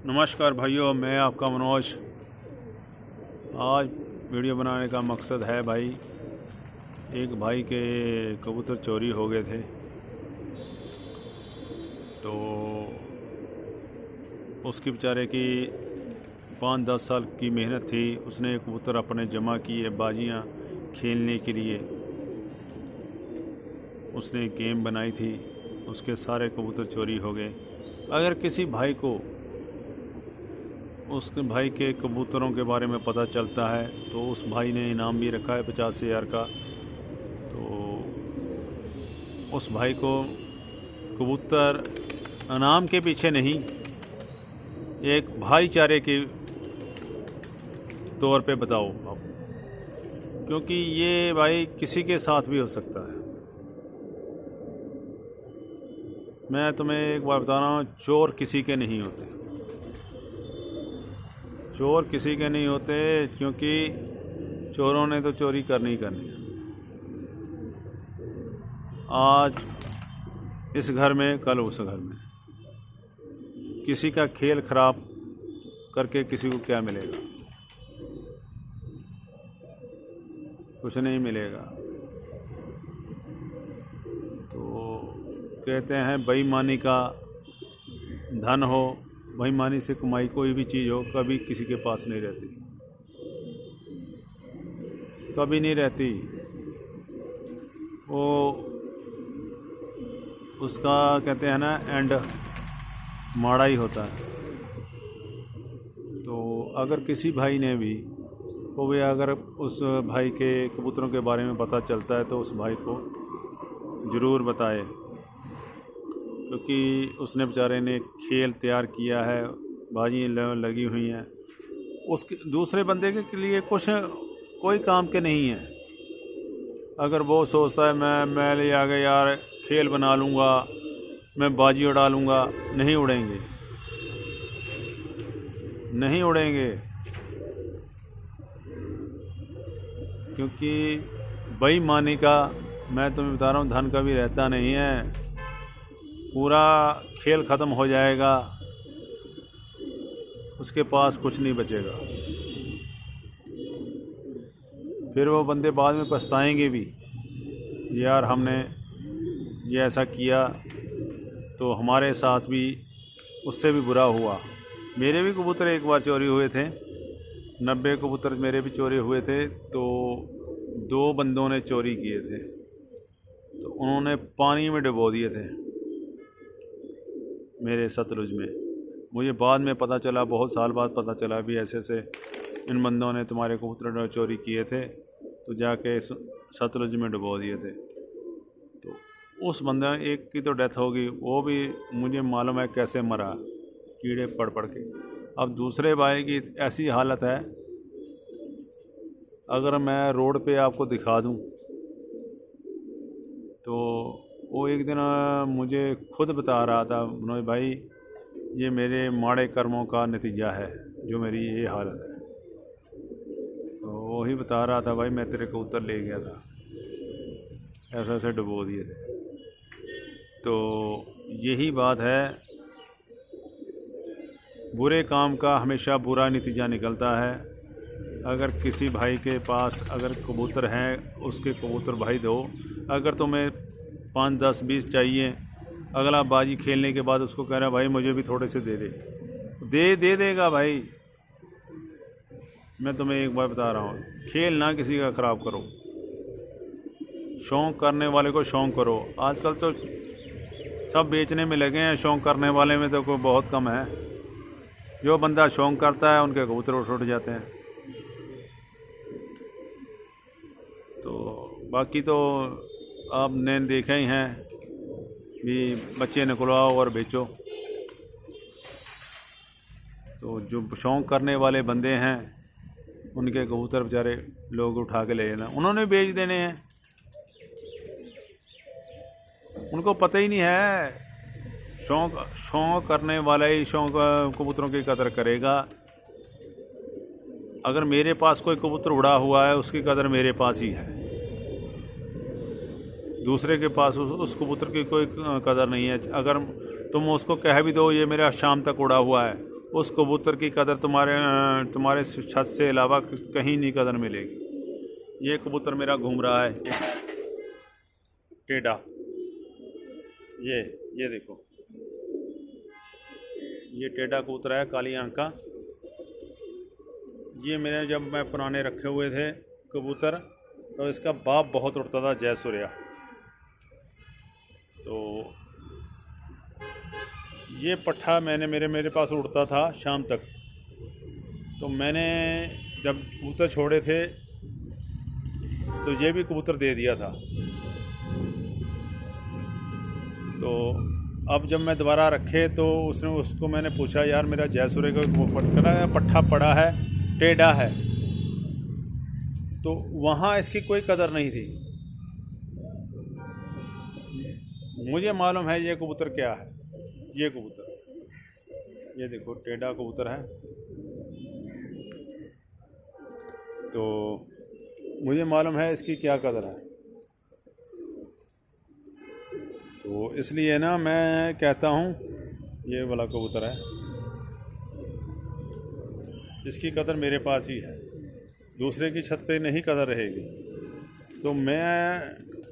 नमस्कार भाइयों, मैं आपका मनोज। आज वीडियो बनाने का मकसद है भाई, एक भाई के कबूतर चोरी हो गए थे। तो उसकी बेचारे की 5-10 साल की मेहनत थी। उसने कबूतर अपने जमा किए बाजियां खेलने के लिए। उसने गेम बनाई थी, उसके सारे कबूतर चोरी हो गए। अगर किसी भाई को उसके भाई के कबूतरों के बारे में पता चलता है तो उस भाई ने इनाम भी रखा है 50,000 का। तो उस भाई को कबूतर इनाम के पीछे नहीं, एक भाईचारे के तौर पे बताओ आप, क्योंकि ये भाई किसी के साथ भी हो सकता है। मैं तुम्हें एक बार बता रहा हूँ, चोर किसी के नहीं होते। चोर किसी के नहीं होते, क्योंकि चोरों ने तो चोरी करनी ही करनी है। आज इस घर में, कल उस घर में। किसी का खेल खराब करके किसी को क्या मिलेगा? कुछ नहीं मिलेगा। तो कहते हैं बेईमानी का धन हो, बेईमानी से कमाई कोई भी चीज़ हो, कभी किसी के पास नहीं रहती, कभी नहीं रहती। वो उसका कहते हैं ना, एंड माड़ा ही होता है। तो अगर किसी भाई ने भी अगर उस भाई के कबूतरों के बारे में पता चलता है तो उस भाई को ज़रूर बताए, क्योंकि उसने बेचारे ने खेल तैयार किया है, बाजी लगी हुई हैं। उसके दूसरे बंदे के लिए कुछ कोई काम के नहीं है। अगर वो सोचता है मैं ले आ गया यार, खेल बना लूँगा, मैं बाजी उड़ा लूँगा, नहीं उड़ेंगे, नहीं उड़ेंगे। क्योंकि बेईमानी का, मैं तुम्हें बता रहा हूँ, धन कभी रहता नहीं है। पूरा खेल ख़त्म हो जाएगा, उसके पास कुछ नहीं बचेगा। फिर वो बंदे बाद में पछताएंगे भी, यार हमने ये ऐसा किया तो हमारे साथ भी उससे भी बुरा हुआ। मेरे भी कबूतर एक बार चोरी हुए थे, 90 कबूतर मेरे भी चोरी हुए थे। तो 2 बंदों ने चोरी किए थे, तो उन्होंने पानी में डुबो दिए थे मेरे सतलुज में। मुझे बाद में पता चला, बहुत साल बाद पता चला भी ऐसे ऐसे इन बंदों ने तुम्हारे कबूतर चोरी किए थे, तो जाके सतलुज में डुबो दिए थे। तो उस बंदे एक की तो डेथ होगी, वो भी मुझे मालूम है कैसे मरा, कीड़े पड़ पड़ के। अब दूसरे भाई की ऐसी हालत है, अगर मैं रोड पे आपको दिखा दूं तो वो एक दिन मुझे खुद बता रहा था, मनोज भाई ये मेरे माड़े कर्मों का नतीजा है जो मेरी ये हालत है। तो वही बता रहा था, भाई मैं तेरे कबूतर ले गया था, ऐसे ऐसे डुबो दिए थे। तो यही बात है, बुरे काम का हमेशा बुरा नतीजा निकलता है। अगर किसी भाई के पास अगर कबूतर हैं, उसके कबूतर भाई दो। अगर तुम्हें 5, 10, 20 चाहिए, अगला बाजी खेलने के बाद उसको कह रहा है भाई मुझे भी थोड़े से दे देगा भाई। मैं तुम्हें एक बार बता रहा हूँ, खेल ना किसी का ख़राब करो। शौक़ करने वाले को शौक़ करो। आजकल तो सब बेचने में लगे हैं, शौक़ करने वाले में तो कोई बहुत कम है। जो बंदा शौक़ करता है उनके कबूतर उठ जाते हैं। तो बाकी तो आपने देखा ही हैं भी, बच्चे निकलवाओ और बेचो। तो जो शौक़ करने वाले बंदे हैं उनके कबूतर बेचारे लोग उठा के ले लेना, उन्होंने बेच देने हैं। उनको पता ही नहीं है। शौक़ करने वाला ही शौक़ कबूतरों की कदर करेगा। अगर मेरे पास कोई कबूतर उड़ा हुआ है, उसकी कदर मेरे पास ही है, दूसरे के पास उस कबूतर की कोई कदर नहीं है। अगर तुम उसको कह भी दो ये मेरा शाम तक उड़ा हुआ है, उस कबूतर की कदर तुम्हारे छत से अलावा कहीं नहीं कदर मिलेगी। ये कबूतर मेरा घूम रहा है टेढ़ा, ये देखो, ये टेढ़ा कबूतर है, काली आंख का। ये मैंने जब मैं पुराने रखे हुए थे कबूतर, तो इसका बाप बहुत उड़ता था, जयसूर्या। तो ये पट्ठा मेरे पास उड़ता था शाम तक। तो मैंने जब कबूतर छोड़े थे तो ये भी कबूतर दे दिया था। तो अब जब मैं दोबारा रखे तो उसको मैंने पूछा, यार मेरा जयसूर्य का पट्ठा पड़ा है, टेढ़ा है। तो वहाँ इसकी कोई कदर नहीं थी। मुझे मालूम है ये कबूतर क्या है। ये कबूतर, ये देखो टेढ़ा कबूतर है। तो मुझे मालूम है इसकी क्या कदर है। तो इसलिए ना मैं कहता हूँ, ये वाला कबूतर है, इसकी कदर मेरे पास ही है, दूसरे की छत पे नहीं कदर रहेगी। तो मैं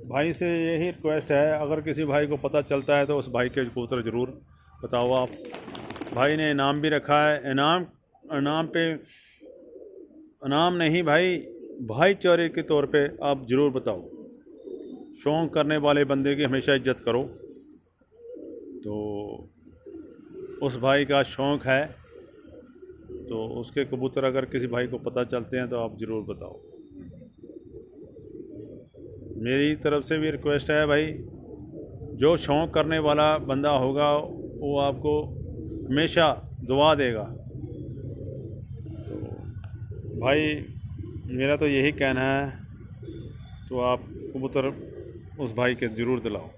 भाई से यही रिक्वेस्ट है, अगर किसी भाई को पता चलता है तो उस भाई के कबूतर ज़रूर बताओ आप। भाई ने इनाम भी रखा है, इनाम नहीं भाई, भाईचारे के तौर पे आप ज़रूर बताओ। शौक़ करने वाले बंदे की हमेशा इज्जत करो। तो उस भाई का शौक़ है, तो उसके कबूतर अगर किसी भाई को पता चलते हैं तो आप ज़रूर बताओ। मेरी तरफ से भी रिक्वेस्ट है भाई, जो शौक़ करने वाला बंदा होगा वो आपको हमेशा दुआ देगा। तो भाई मेरा तो यही कहना है, तो आप कबूतर उस भाई के ज़रूर दिलाओ।